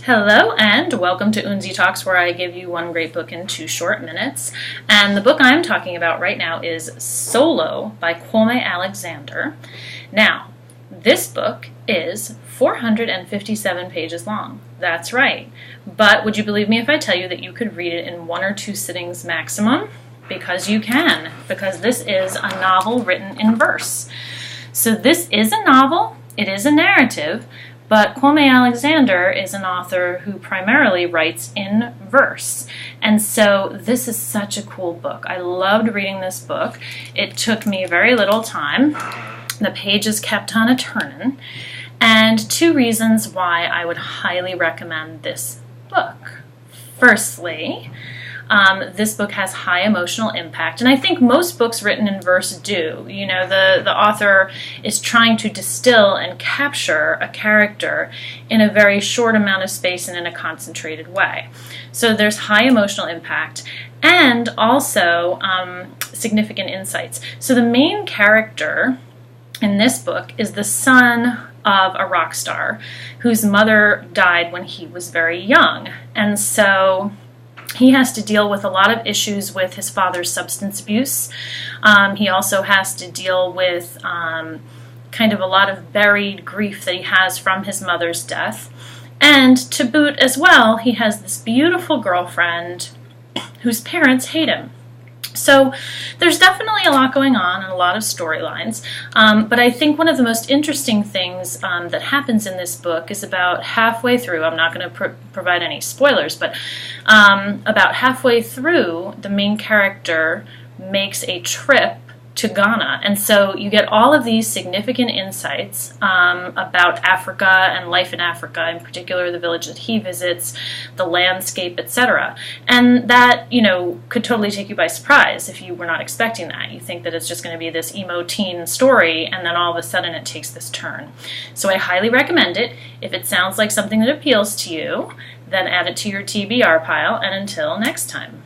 Hello and welcome to Unzi Talks, where I give you one great book in 2 short minutes. And the book I'm talking about right now is Solo by Kwame Alexander. Now, this book is 457 pages long. That's right. But would you believe me if I tell you that you could read it in 1 or 2 sittings maximum? Because you can, because this is a novel written in verse. So this is a novel, it is a narrative, but Kwame Alexander is an author who primarily writes in verse. And so this is such a cool book. I loved reading this book. It took me very little time. The pages kept on a-turning. And 2 reasons why I would highly recommend this book. Firstly, this book has high emotional impact, and I think most books written in verse do. You know, the author is trying to distill and capture a character in a very short amount of space and in a concentrated way. So there's high emotional impact and also significant insights. So the main character in this book is the son of a rock star whose mother died when he was very young, and so he has to deal with a lot of issues with his father's substance abuse. He also has to deal with kind of a lot of buried grief that he has from his mother's death. And to boot as well, he has this beautiful girlfriend whose parents hate him. So there's definitely a lot going on and a lot of storylines, but I think one of the most interesting things that happens in this book is about halfway through. I'm not going to provide any spoilers, but about halfway through, the main character makes a trip to Ghana, and so you get all of these significant insights about Africa and life in Africa, in particular the village that he visits, the landscape, etc. And that, you know, could totally take you by surprise if you were not expecting that. You think that it's just going to be this emo teen story, and then all of a sudden it takes this turn. So I highly recommend it. If it sounds like something that appeals to you, then add it to your TBR pile, and until next time.